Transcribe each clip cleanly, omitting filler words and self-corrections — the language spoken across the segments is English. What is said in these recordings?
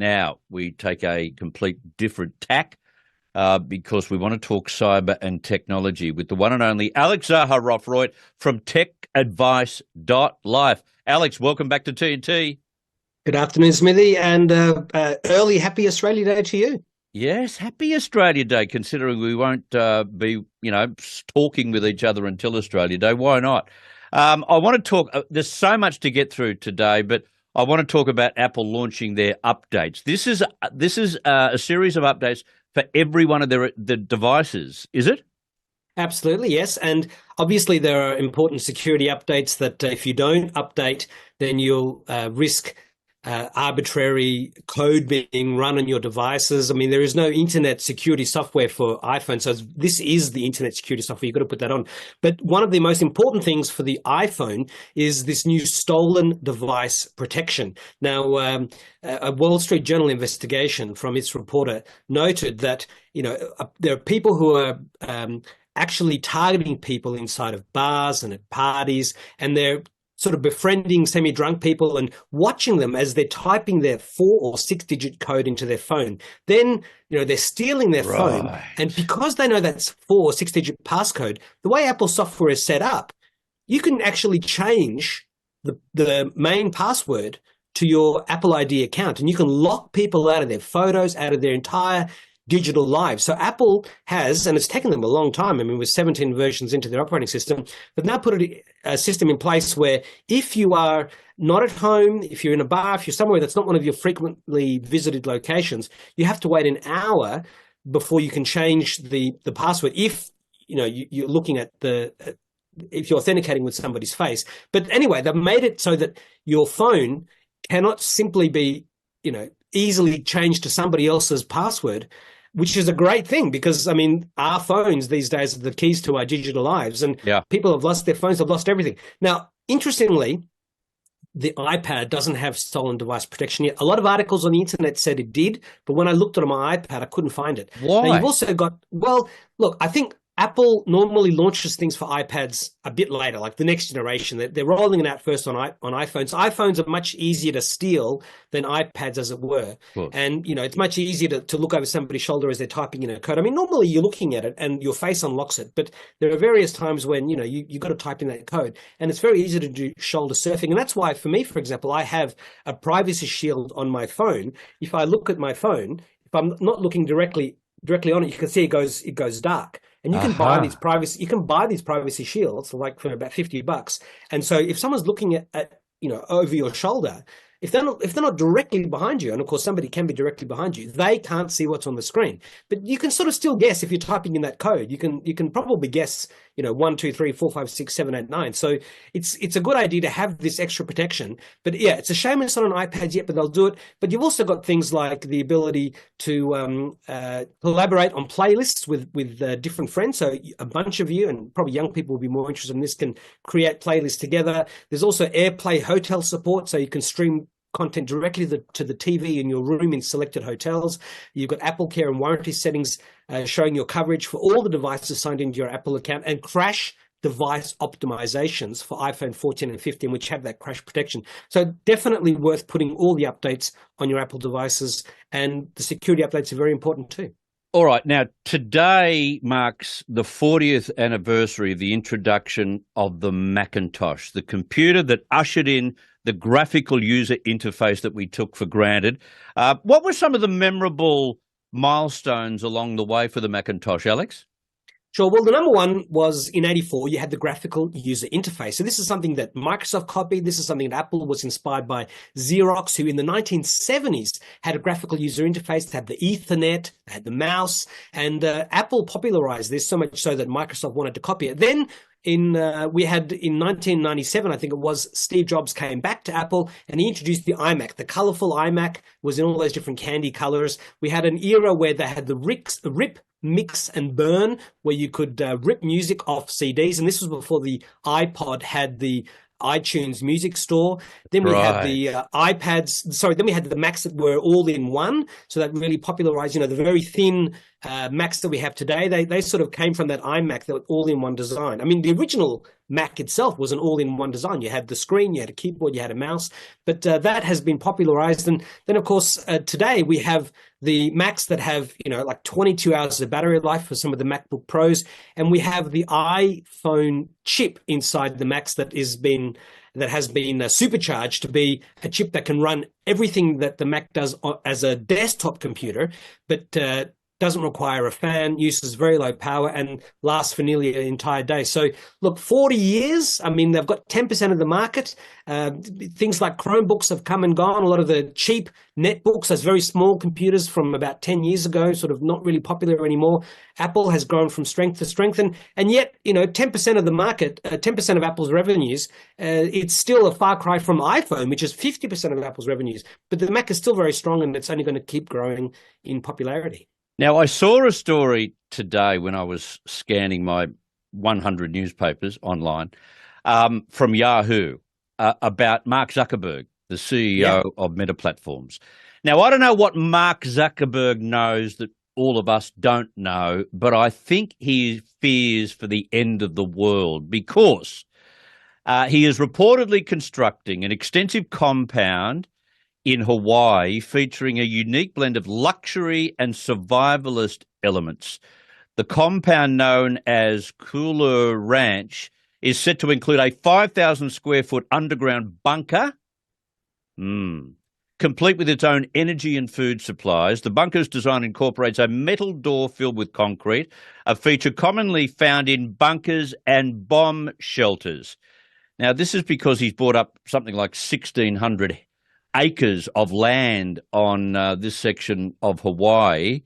Now, we take a complete different tack because we want to talk cyber and technology with the one and only Alex Zaharoff-Reutt from TNTRadio.live. Alex, welcome back to TNT. Good afternoon, Smithy, and early happy Australia Day to you. Yes, happy Australia Day, considering we won't be, talking with each other until Australia Day. Why not? I want to talk, there's so much to get through today, but I want to talk about Apple launching their updates. This is a series of updates for every one of the devices, is it? Absolutely, yes. And obviously there are important security updates that if you don't update, then you'll risk arbitrary code being run on your devices. I mean, there is no internet security software for iPhone, so this is the internet security software. You've got to put that on. But one of the most important things for the iPhone is this new stolen device protection. Now, a Wall Street Journal investigation from its reporter noted that, there are people who are actually targeting people inside of bars and at parties, and they're sort of befriending semi-drunk people and watching them as they're typing their 4 or 6 digit code into their phone. Then, they're stealing their phone. And because they know that's 4 or 6 digit passcode, the way Apple software is set up, you can actually change the main password to your Apple ID account, and you can lock people out of their photos, out of their entire digital lives. So Apple has, and it's taken them a long time, with 17 versions into their operating system, but now put a system in place where if you are not at home, if you're in a bar, if you're somewhere that's not one of your frequently visited locations, you have to wait an hour before you can change the password if you're looking at if you're authenticating with somebody's face. But anyway, they've made it so that your phone cannot simply be easily changed to somebody else's password, which is a great thing because, our phones these days are the keys to our digital lives, and people have lost their phones, they've lost everything. Now, interestingly, the iPad doesn't have stolen device protection yet. A lot of articles on the internet said it did, but when I looked at it on my iPad, I couldn't find it. Why? Now, you've also got, look, I think Apple normally launches things for iPads a bit later, like the next generation. They're rolling it out first on iPhones. iPhones are much easier to steal than iPads, as it were. And, it's much easier to look over somebody's shoulder as they're typing in a code. Normally you're looking at it and your face unlocks it, but there are various times when, you got to type in that code, and it's very easy to do shoulder surfing. And that's why, for me, for example, I have a privacy shield on my phone. If I look at my phone, if I'm not looking directly on it, you can see it goes dark. And you can buy these privacy shields for about $50. And so if someone's looking at over your shoulder, if they're not directly behind you, and of course somebody can be directly behind you, they can't see what's on the screen. But you can sort of still guess if you're typing in that code. You can probably guess 1, 2, 3, 4, 5, 6, 7, 8, 9. So it's a good idea to have this extra protection. But yeah, it's a shame it's not on iPads yet, but they'll do it. But you've also got things like the ability to collaborate on playlists with different friends. So a bunch of you, and probably young people will be more interested in this, can create playlists together. There's also AirPlay hotel support, so you can stream content directly to the TV in your room in selected hotels. You've got Apple Care and warranty settings showing your coverage for all the devices signed into your Apple account, and crash device optimizations for iPhone 14 and 15, which have that crash protection. So definitely worth putting all the updates on your Apple devices, and the security updates are very important too. All right. Now, today marks the 40th anniversary of the introduction of the Macintosh, the computer that ushered in the graphical user interface that we took for granted. What were some of the memorable milestones along the way for the Macintosh, Alex? Sure. Well, the number one was in 84, you had the graphical user interface. So this is something that Microsoft copied. This is something that Apple was inspired by Xerox, who in the 1970s had a graphical user interface. They had the Ethernet, they had the mouse, and Apple popularized this so much so that Microsoft wanted to copy it. Then we had in 1997, I think it was, Steve Jobs came back to Apple and he introduced the iMac. The colorful iMac was in all those different candy colors. We had an era where they had the RIP, mix and burn, where you could rip music off CDs. And this was before the iPod had the iTunes music store. Then we had the iPads. Then we had the Macs that were all in one. So that really popularized, the very thin Macs that we have today, they sort of came from that iMac, that all-in-one design. I mean, the original Mac itself was an all-in-one design. You had the screen, you had a keyboard, you had a mouse, but that has been popularized. And then, of course, today we have the Macs that have, like 22 hours of battery life for some of the MacBook Pros, and we have the iPhone chip inside the Macs that has been supercharged to be a chip that can run everything that the Mac does as a desktop computer, but doesn't require a fan, uses very low power, and lasts for nearly an entire day. So, look, 40 years, I mean, they've got 10% of the market. Things like Chromebooks have come and gone. A lot of the cheap netbooks, those very small computers from about 10 years ago, sort of not really popular anymore. Apple has grown from strength to strength. And yet, 10% of the market, 10% of Apple's revenues, it's still a far cry from iPhone, which is 50% of Apple's revenues. But the Mac is still very strong, and it's only going to keep growing in popularity. Now, I saw a story today when I was scanning my 100 newspapers online from Yahoo about Mark Zuckerberg, the CEO of Meta Platforms. Now, I don't know what Mark Zuckerberg knows that all of us don't know, but I think he fears for the end of the world because he is reportedly constructing an extensive compound in Hawaii featuring a unique blend of luxury and survivalist elements. The compound, known as Cooler Ranch, is set to include a 5,000 square foot underground bunker, complete with its own energy and food supplies. The bunker's design incorporates a metal door filled with concrete, a feature commonly found in bunkers and bomb shelters. Now, this is because he's bought up something like 1,600 acres of land on this section of Hawaii.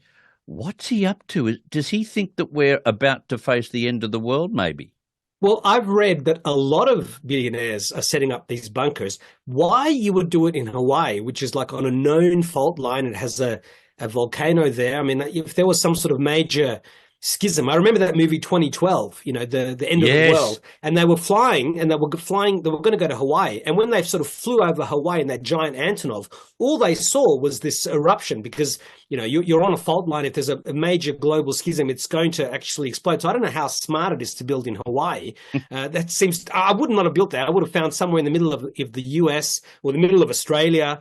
What's he up to? Does he think that we're about to face the end of the world, maybe? Well, I've read that a lot of billionaires are setting up these bunkers. Why you would do it in Hawaii, which is like on a known fault line, it has a volcano there. I mean, if there was some sort of major schism. I remember that movie 2012, the end of the world, and they were flying, they were going to go to Hawaii. And when they sort of flew over Hawaii in that giant Antonov, all they saw was this eruption because, you're on a fault line. If there's a major global schism, it's going to actually explode. So I don't know how smart it is to build in Hawaii. I would not have built that. I would have found somewhere in the middle of the US or the middle of Australia,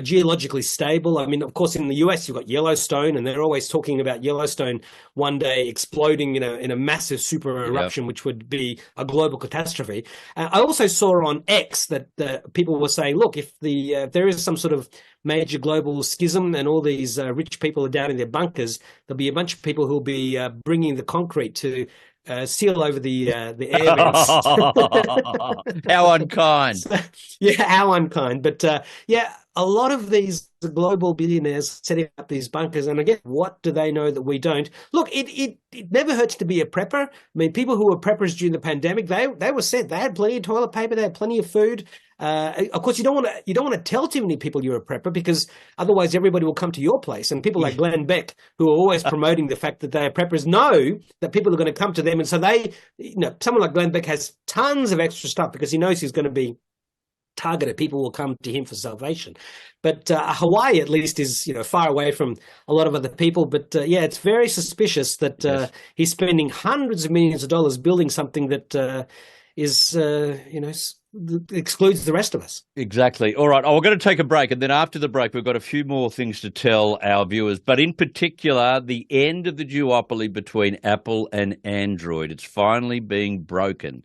geologically stable. I mean, of course, in the US, you've got Yellowstone, and they're always talking about Yellowstone one day exploding, in a massive super eruption, which would be a global catastrophe. I also saw on X that people were saying, look, if there is some sort of major global schism and all these rich people are down in their bunkers, there'll be a bunch of people who'll be bringing the concrete to seal over the air vents. How unkind. How unkind. But a lot of these global billionaires setting up these bunkers, and again, what do they know that we don't? Look, it never hurts to be a prepper. I mean, people who were preppers during the pandemic, they were set. They had plenty of toilet paper, they had plenty of food. Of course, you don't want to tell too many people you're a prepper because otherwise everybody will come to your place. And people like Glenn Beck, who are always promoting the fact that they're preppers, know that people are going to come to them, and so they, someone like Glenn Beck has tons of extra stuff because he knows he's going to be targeted. People will come to him for salvation. But Hawaii, at least, is far away from a lot of other people. But it's very suspicious that he's spending hundreds of millions of dollars building something that excludes the rest of us. Exactly. All right. We're going to take a break, and then after the break, we've got a few more things to tell our viewers. But in particular, the end of the duopoly between Apple and Android. It's finally being broken.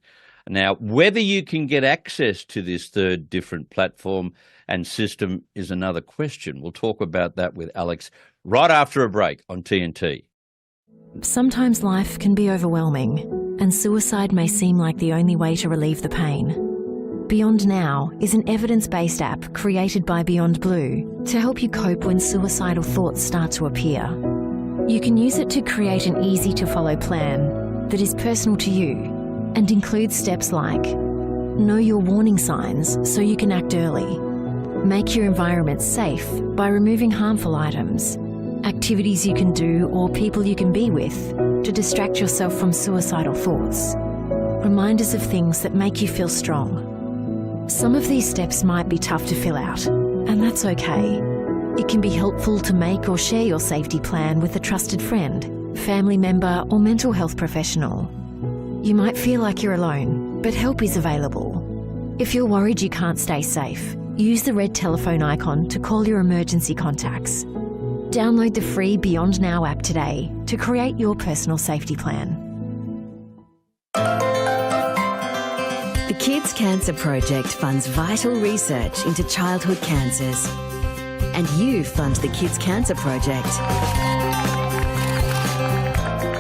Now, whether you can get access to this third different platform and system is another question. We'll talk about that with Alex right after a break on TNT. Sometimes life can be overwhelming, and suicide may seem like the only way to relieve the pain. Beyond Now is an evidence-based app created by Beyond Blue to help you cope when suicidal thoughts start to appear. You can use it to create an easy-to-follow plan that is personal to you and includes steps like know your warning signs so you can act early, make your environment safe by removing harmful items, activities you can do or people you can be with to distract yourself from suicidal thoughts, reminders of things that make you feel strong. Some of these steps might be tough to fill out, and that's okay. It can be helpful to make or share your safety plan with a trusted friend. family member, or mental health professional. You might feel like you're alone, but help is available. If you're worried you can't stay safe, use the red telephone icon to call your emergency contacts. Download the free Beyond Now app today to create your personal safety plan. The Kids Cancer Project funds vital research into childhood cancers. And you fund the Kids Cancer Project.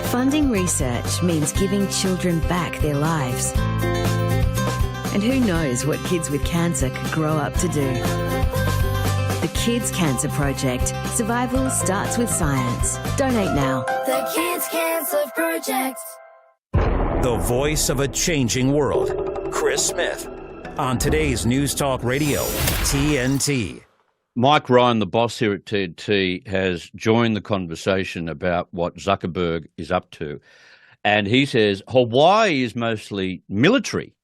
Funding research means giving children back their lives. And who knows what kids with cancer could grow up to do. The Kids Cancer Project. Survival starts with science. Donate now. The Kids Cancer Project. The voice of a changing world. Chris Smith. On today's News Talk Radio, TNT. Mike Ryan, the boss here at TNT, has joined the conversation about what Zuckerberg is up to. And he says Hawaii is mostly military.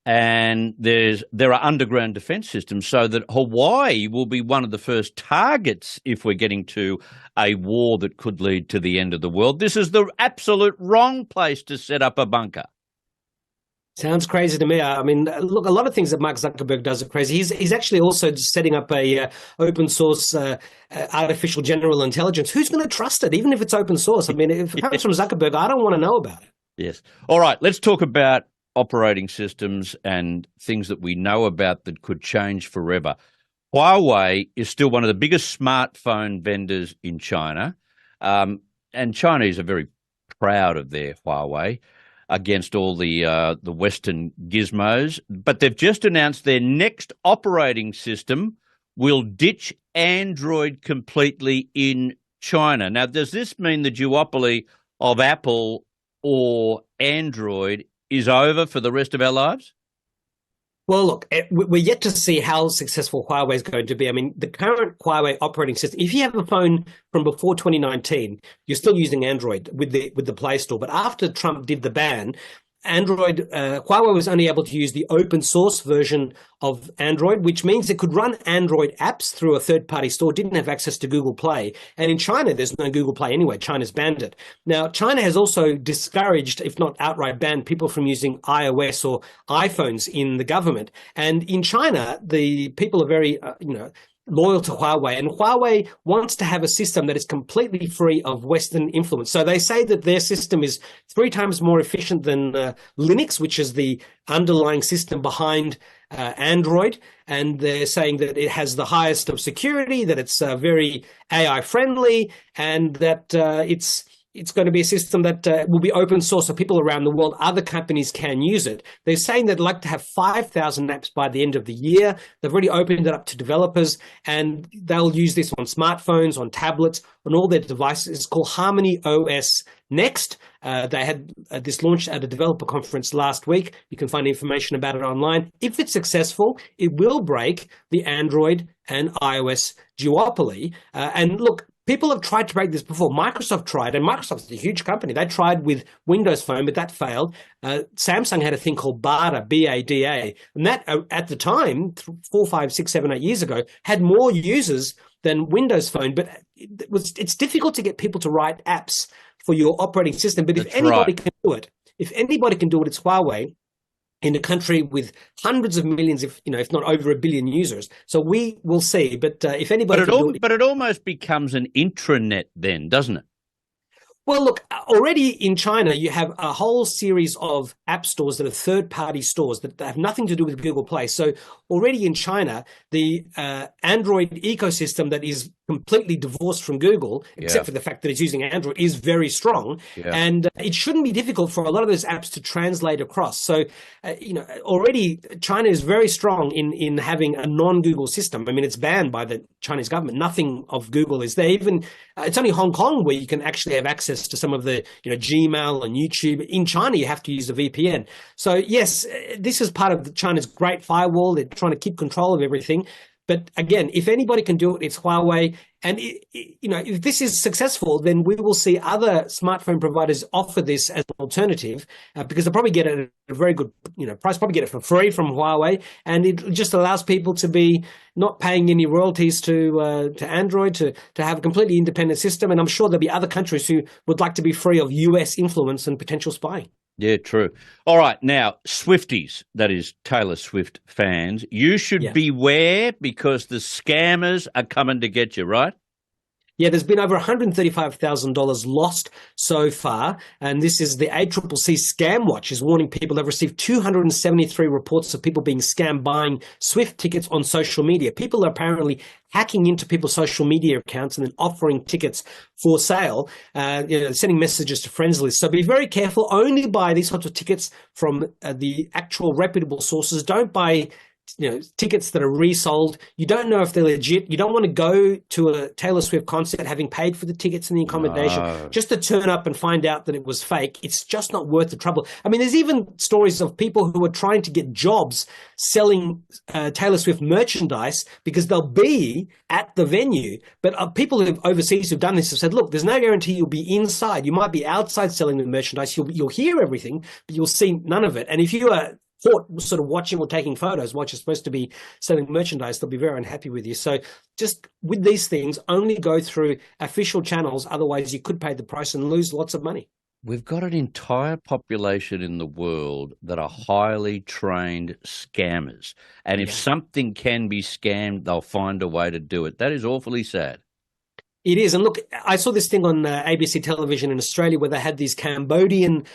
And there are underground defense systems, so that Hawaii will be one of the first targets if we're getting to a war that could lead to the end of the world. This is the absolute wrong place to set up a bunker. Sounds crazy to me. I mean, look, a lot of things that Mark Zuckerberg does are crazy. He's actually also setting up a open source artificial general intelligence. Who's going to trust it, even if it's open source? I mean, if it comes from Zuckerberg, I don't want to know about it. Yes. All right, let's talk about operating systems and things that we know about that could change forever. Huawei is still one of the biggest smartphone vendors in China, and Chinese are very proud of their Huawei against all the Western gizmos. But they've just announced their next operating system will ditch Android completely in China. Now, does this mean the duopoly of Apple or Android is over for the rest of our lives? Well, look, we're yet to see how successful Huawei is going to be. I mean, the current Huawei operating system, if you have a phone from before 2019, you're still using Android with the Play Store. But after Trump did the ban, Huawei was only able to use the open source version of Android, which means it could run Android apps through a third-party store, didn't have access to Google Play. And in China, there's no Google Play anyway. China's banned it. Now, China has also discouraged, if not outright banned, people from using iOS or iPhones in the government. And in China, the people are very, loyal to Huawei, and Huawei wants to have a system that is completely free of Western influence. So they say that their system is 3 times more efficient than Linux, which is the underlying system behind Android, and they're saying that it has the highest of security, that it's very AI friendly, and that it's going to be a system that will be open source, so people around the world, other companies can use it. They're saying they'd like to have 5,000 apps by the end of the year. They've already opened it up to developers, and they'll use this on smartphones, on tablets, on all their devices. It's called Harmony OS Next. They had this launched at a developer conference last week. You can find information about it online. If it's successful, it will break the Android and iOS duopoly. And look, people have tried to break this before. Microsoft tried, and Microsoft's a huge company. They tried with Windows Phone, but that failed. Samsung had a thing called BADA, B-A-D-A, and that at the time, 4, 5, 6, 7, 8 years ago, had more users than Windows Phone. But it's difficult to get people to write apps for your operating system. But if anybody can do it, it's Huawei, in a country with hundreds of millions, if not over 1 billion users. So we will see. But if anybody but it almost becomes an intranet then, doesn't it? Well, look, already in China, you have a whole series of app stores that are third-party stores that have nothing to do with Google Play. So already in China, the Android ecosystem that is completely divorced from Google, except for the fact that it's using Android, is very strong. Yeah. And it shouldn't be difficult for a lot of those apps to translate across. So, already China is very strong in having a non-Google system. I mean, it's banned by the Chinese government. Nothing of Google is there. Even it's only Hong Kong where you can actually have access to some of the, Gmail and YouTube. In China, you have to use a VPN. So yes, this is part of China's great firewall. They're trying to keep control of everything. But again, if anybody can do it, it's Huawei. And if this is successful, then we will see other smartphone providers offer this as an alternative, because they'll probably get it at a very good price, probably get it for free from Huawei, and it just allows people to be not paying any royalties to Android, to have a completely independent system. And I'm sure there'll be other countries who would like to be free of US influence and potential spying. Yeah, true. All right. Now, Swifties, that is Taylor Swift fans, you should beware because the scammers are coming to get you, right? Yeah, there's been over $135,000 lost so far, and this is the ACCC Scam Watch is warning people they've received 273 reports of people being scammed buying Swift tickets on social media. People are apparently hacking into people's social media accounts and then offering tickets for sale, sending messages to friends lists. So be very careful. Only buy these sorts of tickets from the actual reputable sources. Don't buy tickets that are resold. You don't know if they're legit. You don't want to go to a Taylor Swift concert having paid for the tickets and the accommodation just to turn up and find out that it was fake. It's just not worth the trouble. I mean, there's even stories of people who are trying to get jobs selling Taylor Swift merchandise because they'll be at the venue. But people overseas who've done this have said, look, there's no guarantee you'll be inside. You might be outside selling the merchandise. You'll hear everything, but you'll see none of it. And if you are sort of watching or taking photos while you're supposed to be selling merchandise, they'll be very unhappy with you. So just with these things, only go through official channels. Otherwise, you could pay the price and lose lots of money. We've got an entire population in the world that are highly trained scammers. And if something can be scammed, they'll find a way to do it. That is awfully sad. It is. And look, I saw this thing on ABC television in Australia where they had these Cambodian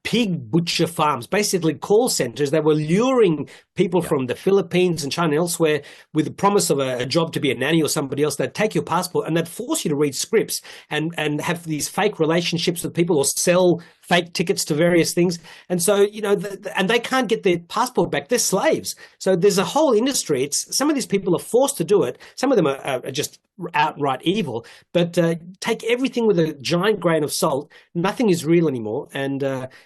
pig butcher farms, basically call centers. They were luring people from the Philippines and China and elsewhere with the promise of a job to be a nanny or somebody else. They'd take your passport and they'd force you to read scripts and have these fake relationships with people or sell fake tickets to various things. And so, and they can't get their passport back. They're slaves. So there's a whole industry. Some of these people are forced to do it. Some of them are just outright evil, but take everything with a giant grain of salt. Nothing is real anymore. And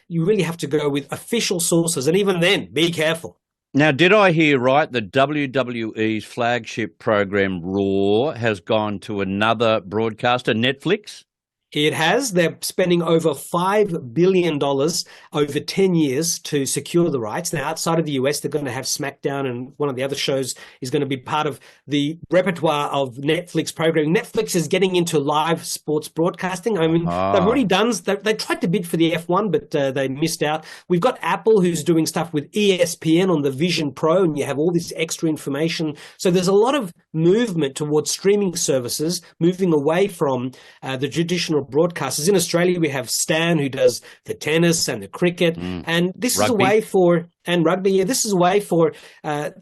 you really have to go with official sources. And even then, be careful. Now, did I hear right that WWE's flagship program, Raw, has gone to another broadcaster, Netflix? It has. They're spending over $5 billion over 10 years to secure the rights. Now, outside of the US, they're going to have SmackDown, and one of the other shows is going to be part of the repertoire of Netflix programming. Netflix is getting into live sports broadcasting. I mean, they've already done, they tried to bid for the F1, but they missed out. We've got Apple, who's doing stuff with ESPN on the Vision Pro, and you have all this extra information. So there's a lot of movement towards streaming services, moving away from the traditional broadcasters. In Australia, we have Stan, who does the tennis and the cricket, and this Rugby. is a way for and rugby. Yeah, this is a way for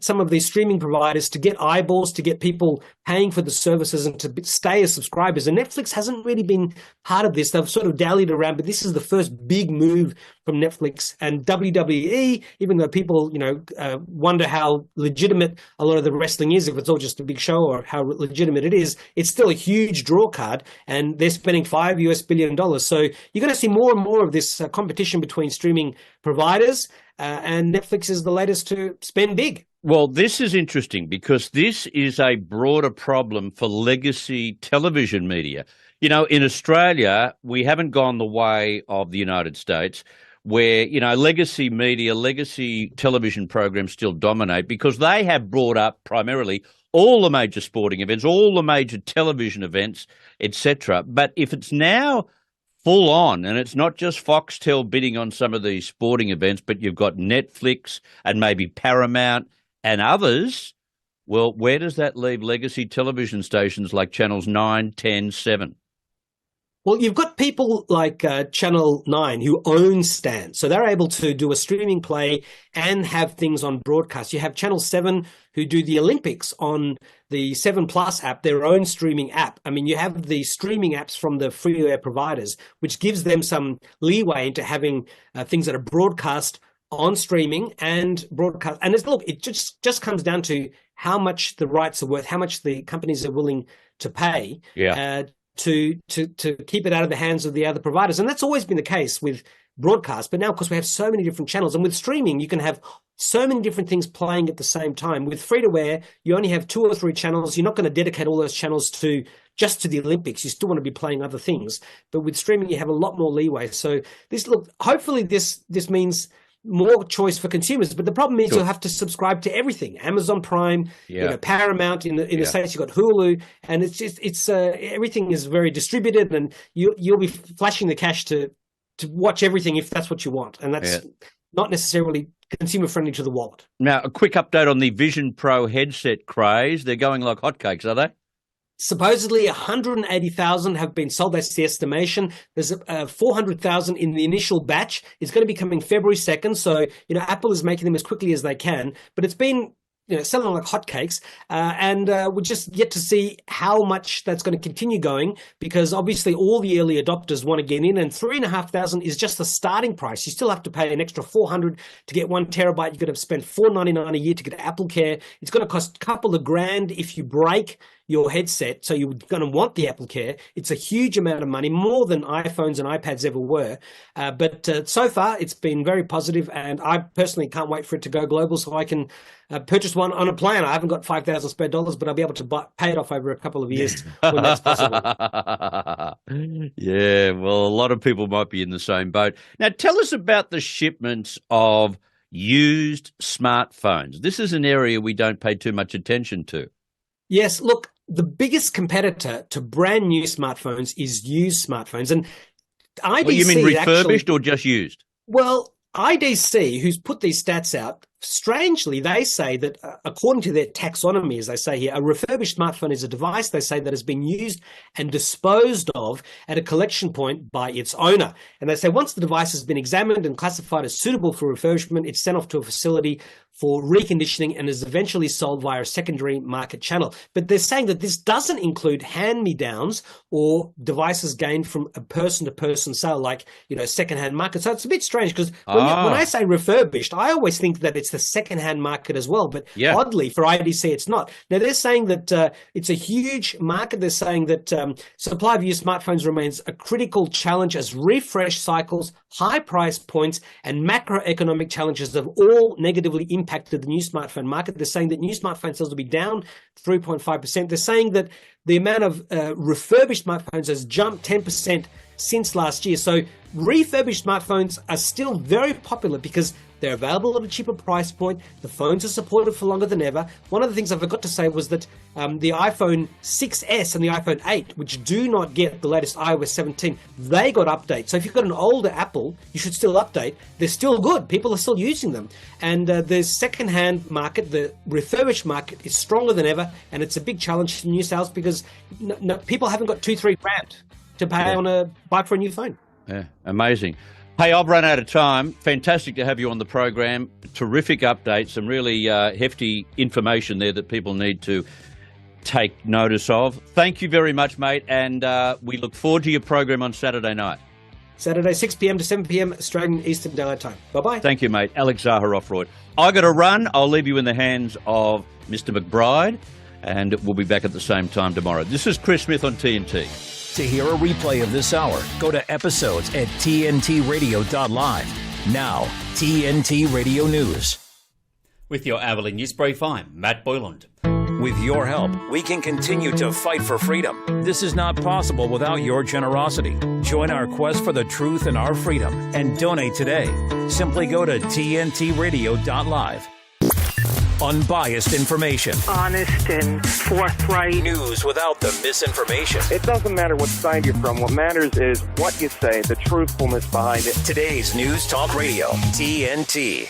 some of these streaming providers to get eyeballs, to get people paying for the services and to stay as subscribers. And Netflix hasn't really been part of this. They've sort of dallied around, but this is the first big move from Netflix. And WWE, even though people, wonder how legitimate a lot of the wrestling is, if it's all just a big show, or how legitimate it is, it's still a huge draw card, and they're spending $5 billion. So you're going to see more and more of this competition between streaming providers, and Netflix is the latest to spend big. Well, this is interesting because this is a broader problem for legacy television media. In Australia, we haven't gone the way of the United States, where, legacy media, legacy television programs still dominate because they have brought up primarily all the major sporting events, all the major television events, etc. But if it's now full on, and it's not just Foxtel bidding on some of these sporting events, but you've got Netflix and maybe Paramount and others, well, where does that leave legacy television stations like Channels 9, 10, 7? Well, you've got people like Channel 9 who own Stan, so they're able to do a streaming play and have things on broadcast. You have Channel 7 who do the Olympics on the 7 Plus app, their own streaming app. I mean, you have the streaming apps from the free-to-air providers, which gives them some leeway into having things that are broadcast on streaming and broadcast. And it just comes down to how much the rights are worth, how much the companies are willing to pay to keep it out of the hands of the other providers. And that's always been the case with broadcast. But now, of course, we have so many different channels. And with streaming, you can have so many different things playing at the same time. With free-to-air, you only have 2 or 3 channels. You're not going to dedicate all those channels just to the Olympics. You still want to be playing other things. But with streaming, you have a lot more leeway. So hopefully this means more choice for consumers. But the problem is you'll have to subscribe to everything. Amazon Prime, Paramount in the States, you've got Hulu, and it's everything is very distributed, and you'll be flashing the cash to watch everything if that's what you want. And that's not necessarily consumer friendly to the wallet. Now, a quick update on the Vision Pro headset craze. They're going like hotcakes, are they? Supposedly 180,000 have been sold. That's the estimation. There's 400,000 in the initial batch. It's going to be coming February 2nd. So, Apple is making them as quickly as they can, but it's been selling like hotcakes, and we're just yet to see how much that's going to continue going, because obviously all the early adopters want to get in, and 3,500 is just the starting price. You still have to pay an extra $400 to get 1 terabyte. You're going to spend $499 a year to get Apple Care. It's going to cost a couple of grand if you break your headset, so you're going to want the Apple Care. It's a huge amount of money, more than iPhones and iPads ever were. But so far, it's been very positive, and I personally can't wait for it to go global so I can purchase one on a plan. I haven't got $5,000 spare dollars, but I'll be able to pay it off over a couple of years when that's possible. Yeah, well, a lot of people might be in the same boat. Now, tell us about the shipments of used smartphones. This is an area we don't pay too much attention to. Yes, look, the biggest competitor to brand new smartphones is used smartphones. And IDC, well, you mean refurbished or just used? Well, IDC, who's put these stats out, strangely, they say that according to their taxonomy, as they say here, a refurbished smartphone is a device, they say, that has been used and disposed of at a collection point by its owner. And they say once the device has been examined and classified as suitable for refurbishment, it's sent off to a facility for reconditioning and is eventually sold via a secondary market channel. But they're saying that this doesn't include hand-me-downs or devices gained from a person-to-person sale, like, second-hand market. So it's a bit strange, because when I say refurbished, I always think that it's the second-hand market as well. But oddly, for IDC, it's not. Now, they're saying that it's a huge market. They're saying that supply of used smartphones remains a critical challenge as refresh cycles, high price points, and macroeconomic challenges have all negatively impacted the new smartphone market. They're saying that new smartphone sales will be down 3.5%. They're saying that the amount of refurbished smartphones has jumped 10% since last year. So refurbished smartphones are still very popular because they're available at a cheaper price point. The phones are supported for longer than ever. One of the things I forgot to say was that the iPhone 6S and the iPhone 8, which do not get the latest iOS 17, they got updates. So if you've got an older Apple, you should still update. They're still good. People are still using them. And the second-hand market, the refurbished market, is stronger than ever, and it's a big challenge to new sales because people haven't got $2-3 grand to pay buy for a new phone. Yeah, amazing. Hey, I've run out of time. Fantastic to have you on the program. Terrific updates, some really hefty information there that people need to take notice of. Thank you very much, mate, and we look forward to your program on Saturday night. Saturday, 6 p.m. to 7 p.m. Australian Eastern Daylight Time. Bye-bye. Thank you, mate. Alex Zaharoff-Royd. I got to run. I'll leave you in the hands of Mr. McBride, and we'll be back at the same time tomorrow. This is Chris Smith on TNT. To hear a replay of this hour, go to episodes at TNTRadio.live. Now, TNT Radio News. With your hourly news brief, I'm Matt Boyland. With your help, we can continue to fight for freedom. This is not possible without your generosity. Join our quest for the truth and our freedom and donate today. Simply go to TNTRadio.live. Unbiased information. Honest and forthright. News without the misinformation. It doesn't matter what side you're from. What matters is what you say, the truthfulness behind it. Today's News Talk Radio, TNT.